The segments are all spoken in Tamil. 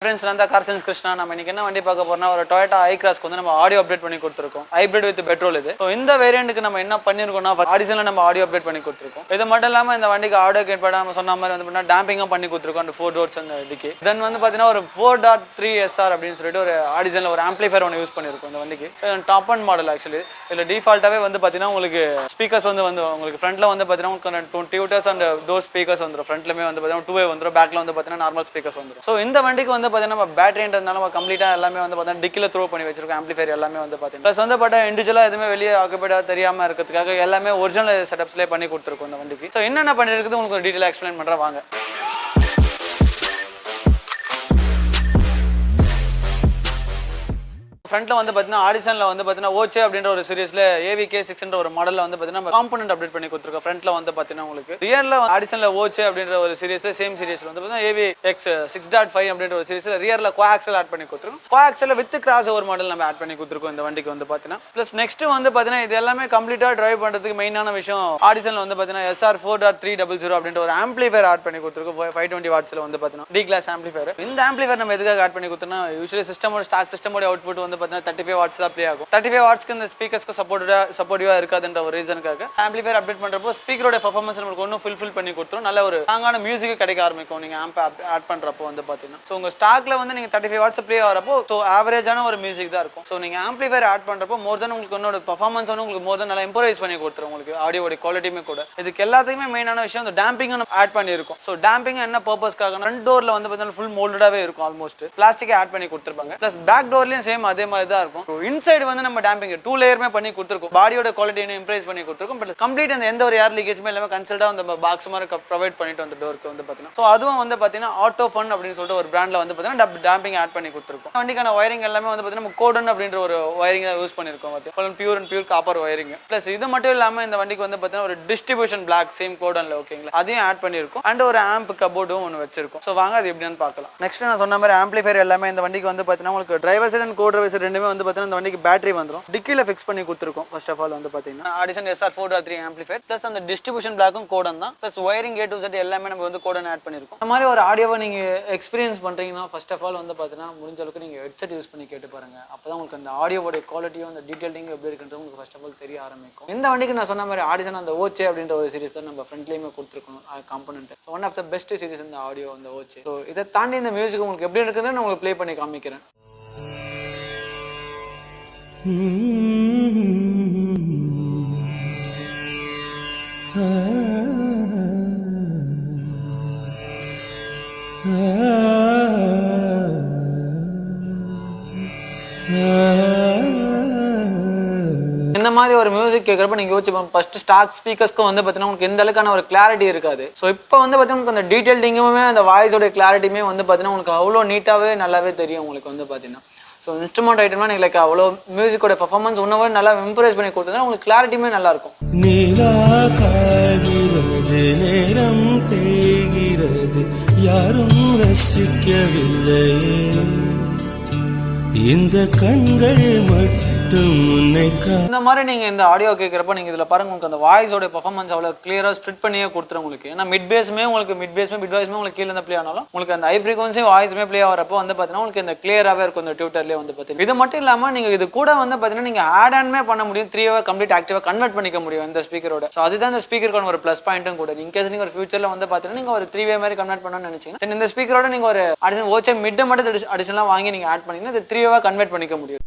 Friends, Nanda Car Sense Krishna. நம்ம இன்னைக்கு என்ன வண்டி பார்க்க போறோம்னா ஒரு Toyota i-Cross வந்து நம்ம ஆடியோ அப்டேட் பண்ணி கொடுத்திருக்கோம். ஹைபிரிட் வித் பெட்ரோல் இது. சோ இந்த வேரியன்ட்க்கு நம்ம என்ன பண்ணிருக்கோம்னா ஆடிஷன்ல நம்ம ஆடியோ அப்டேட் பண்ணி கொடுத்திருக்கோம். இது மட்டும் இல்லாம இந்த வண்டிக்கு ஆடியோ கேட் பட நம்ம சொன்ன மாதிரி வந்து பண்ணா டேம்பிங்கும் பண்ணி கொடுத்திருக்கோம் அந்த 4 doors அந்த டிக்கி. தென் வந்து பாத்தீங்கன்னா ஒரு 4.3 SR அப்படினு சொல்லிட்டு ஒரு ஆடிஷன்ல ஒரு ஆம்பிளிஃபையர் ஒன்னு யூஸ் பண்ணிருக்கோம் இந்த வண்டிக்கு. Top and model actually. இதுல டிஃபால்ட்டாவே வந்து பாத்தீங்கன்னா உங்களுக்கு ஸ்பீக்கர்ஸ் வந்து உங்களுக்கு ஃப்ரண்ட்ல வந்து பாத்தீங்கன்னா உங்களுக்கு 20 watts and டோர் ஸ்பீக்கர்ஸ் வந்துரும். ஃப்ரண்ட்லமே வந்து பாத்தீங்கன்னா 2 way வந்துரும். பேக்ல வந்து பாத்தீங்கன்னா நார்மல் ஸ்பீக்கர்ஸ் வந்துரும். சோ இந்த வண்டிக்கு வந்து பாத்தீங்கன்னா நம்ம பேட்டரி கம்ப்ளீட்டா எல்லாமே வந்து பாத்தீங்கன்னா டிக்கில த்ரோ பண்ணி வச்சிருக்கோம் ஆம்பிளிஃபையர் எல்லாமே வந்து பாத்தீங்கன்னா ப்ளஸ் வந்து பாத்தா இண்டிவிஜுவலா எதுவுமே வெளியே ஆக்குபைடா தெரியாம இருக்கிறதுக்காக எல்லாமே ஒரிஜினல் செட்டப்ஸ்லயே பண்ணி கொடுத்துருக்கோம் இந்த வண்டிக்கு. சோ என்னென்ன பண்ணிருக்குது உங்களுக்கு டீடைலா எக்ஸ்பிளைன் பண்றேன் வாங்க. ஃப்ரண்ட்ல வந்து பாத்தீங்கன்னா ஆடிஷன்ல வந்து பாத்தீங்கன்னா ஓச்சே அப்படின்ற ஒரு சீரிஸ்ல AVK6 என்ற ஒரு மாடல்ல வந்து பாத்தீங்கன்னா நம்ம காம்போனன்ட் அப்டேட் பண்ணி கொடுத்திருக்கோம். ஃப்ரண்ட்ல வந்து பாத்தீங்கன்னா உங்களுக்கு ரியர்ல ஆடிஷன்ல ஓச்சே அப்படின்ற ஒரு சீரிஸ்ல சேம் சீரிஸ்ல வந்து பாத்தீங்கன்னா AVX6.5 அப்படின்ற ஒரு சீரிஸ்ல ரியர்ல கோஆக்சல் ஆட் பண்ணி கொடுத்திருக்கோம். கோஆக்சல்ல வித் கிராஸ் ஓவர் மாடல் நம்ம ஆட் பண்ணி கொடுத்திருக்கோம் இந்த வண்டிக்கு வந்து பாத்தீங்கன்னா. ப்ளஸ் நெக்ஸ்ட் வந்து பாத்தீங்கன்னா இது எல்லாமே கம்ப்ளீட்டா டிரைவ் பண்றதுக்கு மெயினான விஷயம் ஆடிஷன்ல வந்து பாத்தீங்கன்னா SR4.300 அப்படின்ற ஒரு ஆம்பிளிஃபையர் ஆட் பண்ணி கொடுத்திருக்கோம். 520 வாட்ஸ்ல வந்து பாத்தீங்கன்னா டி கிளாஸ் ஆம்பிளிஃபையர். இந்த ஆம்பிளிஃபையர் நம்ம எதுக்காக ஆட் பண்ணி கொடுத்தோம்னா யூசுவலி சிஸ்டமோட ஸ்டாக் சிஸ்டமோட அவுட்புட் வந்து 35 watts தான் ப்ளே ஆகும். 35 wattsக்கு இந்த ஸ்பீக்கர்ஸ்க்கு சப்போர்ட்டிவா இருக்காதுன்ற ஒரு ரீசனுக்காக ஆம்பிளிஃபையர் அப்டேட் பண்றப்போ ஸ்பீக்கரோட பெர்ஃபார்மன்ஸ் நமக்கு இன்னும் ஃபுல்ஃபில் பண்ணி கொடுத்துரும். நல்ல ஒரு ஸ்ட்ராங்கான மியூசிக் கிடைக்க ஆரம்பிக்கும் நீங்க ஆம்ப் ஆட் பண்றப்போ வந்து பாத்தீங்கன்னா. சோ உங்க ஸ்டாக்ல வந்து நீங்க 35 watts ப்ளே ஆறப்போ சோ ஆவரேஜான ஒரு மியூசிக் தான் இருக்கும். சோ நீங்க ஆம்பிளிஃபையர் ஆட் பண்றப்போ மோர் தென் உங்களுக்கு இன்னொரு பெர்ஃபார்மன்ஸ் வந்து உங்களுக்கு மோர் தென் நல்லா இம்ப்ரூவைஸ் பண்ணி கொடுத்துரும் உங்களுக்கு ஆடியோட குவாலிட்டியுமே கூட. இதுக்கு எல்லாத்துக்குமே மெயினான விஷயம் இந்த டேம்பிங் ஆட் பண்ணிருக்கும். சோ டேம்பிங் என்ன பர்பஸ்க்காக ஃப்ரண்ட் டோர்ல வந்து பாத்தீங்கன்னா ஃபுல் மோல்டடாவே இருக்கும். ஆல்மோஸ்ட் பிளாஸ்டிக் ஆட் பண்ணி கொடுத்திருப்பாங்க. பிளஸ் பேக் டோர்லயும் சேம் அதே மாதிரி தான் இருக்கும். இன்சைடு வந்து நம்ம டேம்பிங் 2 லேயர்மே பண்ணி கொடுத்திருக்கோம். பாடியோட குவாலிட்டியை இம்ப்ரூவ் பண்ணி கொடுத்திருக்கோம். பட் கம்ப்ளீட் அந்த எந்த ஒரு ஏர் லீக்கேஜ்மே எல்லாமே கன்சிடரா அந்த பாக்ஸ் மாதிரி ப்ரொவைட் பண்ணிட்டு அந்த டோருக்கு வந்து பாத்தீங்கன்னா. சோ அதுவும் வந்து பாத்தீங்கன்னா ஆட்டோ ஃபன் அப்படின்னு சொல்லிட்டு ஒரு பிராண்ட்ல வந்து பாத்தீங்கன்னா டேம்பிங் ஆட் பண்ணி கொடுத்திருக்கோம். வண்டிக்கான வயரிங் எல்லாமே வந்து பாத்தீங்கன்னா கோடன் அப்படின்ற ஒரு வயரிங் தான் யூஸ் பண்ணிருக்கோம். Pure and pure copper wiring. Plus இது மட்டும் இல்லாம இந்த வண்டிக்கு வந்து பாத்தீங்கன்னா ஒரு டிஸ்ட்ரிபியூஷன் பிளாக் சேம் கோடன்ல ஓகேங்களா அதையும் ஆட் பண்ணிருக்கோம். அண்ட் ஒரு ஆம்ப் கபோர்டும் ஒன்று வச்சிருக்கோம். சோ வாங்க அது எப்படின்னு பார்க்கலாம். நெக்ஸ்ட் நான் சொன்ன மாதிரி ஆம்பிளிஃபையர் எல்லாமே இந்த வண்டிக்கு வந்து பாத்தீங்கன்னா உங்களுக்கு driver side and go driver side ரெண்டுமே வந்து பாத்தீங்கன்னா இந்த வண்டிக்கு பேட்டரி வந்துரும். டிக்கில ஃபிக்ஸ் பண்ணி கொடுத்திருக்கோம். ஃபர்ஸ்ட் ஆஃப் ஆல் வந்து பாத்தீங்கன்னா ஆடிஷன் SR4.3 ஆம்பிளிஃபையர் பிளஸ் அந்த டிஸ்ட்ரிபியூஷன் பிளாக்கும் கோடன் தான். Plus wiring A to Z எல்லாமே நம்ம வந்து கோடன் ஆட் பண்ணிருக்கோம். இந்த மாதிரி ஒரு ஆடியோவை நீங்க எக்ஸ்பீரியன்ஸ் பண்றீங்கன்னா ஃபர்ஸ்ட் ஆஃப் ஆல் வந்து பாத்தீங்கன்னா முடிஞ்ச அளவுக்கு நீங்க ஹெட்செட் யூஸ் பண்ணி கேட்டு பாருங்க. அப்பதான் உங்களுக்கு அந்த ஆடியோவோட குவாலிட்டியும் அந்த டீடைலிங் எப்படி இருக்குன்றது உங்களுக்கு ஃபர்ஸ்ட் ஆஃப் ஆல் தெரிய ஆரம்பிக்கும். இந்த வண்டிக்கு நான் சொன்ன மாதிரி ஆடிஷன் அந்த ஓச்சே அப்படின்ற ஒரு சீரிஸ் தான் நம்ம ஃப்ரண்ட்லயுமே கொடுத்துருக்கோம் component. One of the best series இந்த ஆடியோ அந்த ஓச்சே. ஸோ இதை தாண்டி இந்த மியூசிக் உங்களுக்கு எப்படி இருக்குதுன்னு நான் உங்களுக்கு ப்ளே பண்ணி காமிக்கிறேன். இந்த மாதிரி ஒரு மியூசிக் கேட்கறப்ப நீங்க யோசிச்சு ஃபர்ஸ்ட் ஸ்டாக் ஸ்பீக்கர்ஸ்க்கு வந்து பாத்தீங்கன்னா உங்களுக்கு எந்த அளவுக்கான ஒரு கிளாரிட்டி இருக்காது. ஸோ இப்போ வந்து பாத்தீங்கன்னா அந்த டீடைல்டிங்குமே அந்த வாய்ஸோட கிளாரிட்டியுமே வந்து பாத்தீங்கன்னா உங்களுக்கு அவ்வளோ நீட்டாவே நல்லாவே தெரியும் உங்களுக்கு வந்து பாத்தீங்கன்னா. ஸோ இன்ஸ்ட்ருமெண்ட் ஐட்டம்னா நீங்கள் லைக் அவ்வளோ மியூசிக்கோட பர்ஃபார்மன்ஸ் இன்னவே நல்லா இம்ப்ரூவைஸ் பண்ணி கொடுத்தா உங்களுக்கு கிளாரிட்டியுமே நல்லா இருக்கும். நீலா காகிறது நேரம் தேய்கிறது யாரும் ரசிக்கவில்லை இந்த கண்கள் மட்டும் இந்த மாதிரி நீங்க இந்த ஆடியோ கேட்கறப்ப நீங்க இதுல பாருங்க உங்களுக்கு அந்த வாய்ஸோட பெர்ஃபார்மன்ஸ் அவ்வளவு கிளியரா ஸ்ப்ளிட் பண்ணியே கொடுத்துரும் உங்களுக்கு. ஏன்னா மிட் பேஸ்மே உங்களுக்கு கீழே இருந்து ப்ளே ஆனாலும் உங்களுக்கு அந்த ஹை ஃப்ரீக்வன்சி வாய்ஸ்மே ப்ளே ஆகிறப்போ வந்து பாத்தீங்கன்னா உங்களுக்கு இந்த கிளியராகவே இருக்கும் இந்த டியூட்டர்லேயே வந்து பாத்தீங்கன்னா. இது மட்டும் இல்லாம நீங்க இது கூட வந்து பாத்தீங்கன்னா நீங்க ஆட் ஆன்மே பண்ண முடியும். 3 கம்ப்ளீட் ஆக்டிவா கன்வெர்ட் பண்ணிக்க முடியும் இந்த ஸ்பீக்கரோட. ஸோ அதுதான் இந்த ஸ்பீக்கருக்கான ஒரு ப்ளஸ் பாயிண்ட்டும் கூட. இன் கேஸ் நீங்க ஒரு ஃபியூச்சர்ல வந்து பாத்தீங்கன்னா நீங்க ஒரு 3 மாதிரி கன்வெர்ட் பண்ணணும்னு நினைச்சீங்கன்னா இந்த ஸ்பீக்கரோட நீங்க ஒரு அடிஷனல் ஓச்சே மிட் மட்டும் அடிஷனலா வாங்கி நீங்க ஆட் பண்ணீங்கன்னா இது 3 கன்வெர்ட் பண்ணிக்க முடியும்.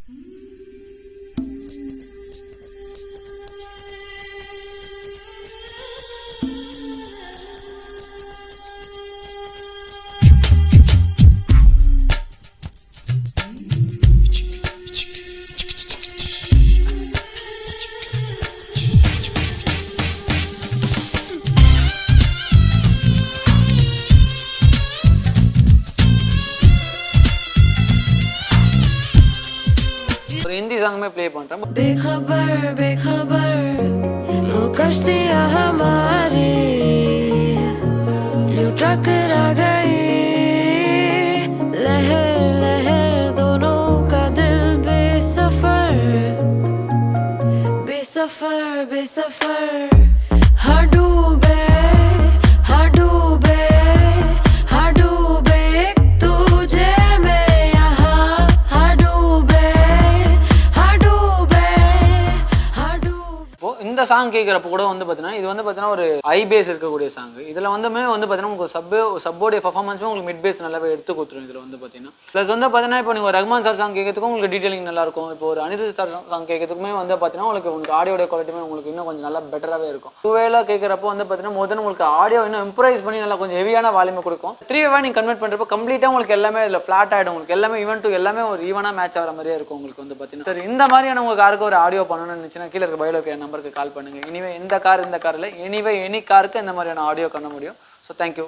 हिंदी सॉन्ग में प्ले पड़ रहा है. बेखबर वो कश्तियां हमारी लुटा कर आ गई लहर लहर दोनों का दिल बेसफर बेसफर बेसफर हाँ डूबे हाँ डूबे हाँ डूबे तुझे மற்ற சாங் கேட்குறப்ப கூட வந்து பார்த்தீங்கன்னா இது வந்து பார்த்தீங்கன்னா ஒரு ஹை பேஸ் இருக்கக்கூடிய சாங். இதில் வந்துமே வந்து பார்த்தீங்கன்னா உங்களுக்கு சப்போடைய பர்ஃபார்மன்ஸுமே உங்களுக்கு மிட் பேஸ் நல்லாவே எடுத்து கொடுத்துரும் இதில் வந்து பார்த்தீங்கன்னா. ப்ளஸ் வந்து பார்த்தீங்கன்னா இப்போ நீங்கள் ரஹ்மான் சார் சாங் கேட்கறதுக்கும் உங்களுக்கு டீட்டெயிலிங் நல்லா இருக்கும். இப்போ ஒரு அனிருத் சார் சாங் கேட்கறதுக்குமே வந்து பார்த்தீங்கன்னா உங்களுக்கு ஆடியோட குவாலிட்டியுமே உங்களுக்கு இன்னும் கொஞ்சம் நல்லா பெட்டராகவே இருக்கும். 2 கேட்குறப்போ வந்து பார்த்தீங்கன்னா முதல்ல உங்களுக்கு ஆடியோ இன்னும் இம்ப்ரைஸ் பண்ணி நல்லா கொஞ்சம் ஹெவியான வால்யூமை கொடுக்கும். 3 நீங்கள் கன்வெர்ட் பண்ணுறப்போ கம்ப்ளீட்டாக உங்களுக்கு எல்லாமே இதில் ஃப்ளாட் ஆகிடும். உங்களுக்கு எல்லாமே ஈவன் டு எல்லாமே ஒரு ஈவனாக மேட்ச் ஆகிற மாதிரியே இருக்கும் உங்களுக்கு வந்து பார்த்தீங்கன்னா. சரி, இந்த மாதிரியான உங்களுக்கு யாருக்கு ஒரு ஆடியோ பண்ணணும்னு நினச்சினா கீழே இருக்க பயோல இருக்க நம்பருக்கு கால் பண்ணுங்கள். இனிவே இந்த கார் இல்லை, எனிவே எனி காருக்கு இந்த மாதிரியான ஆடியோ பண்ண முடியும். So thank you.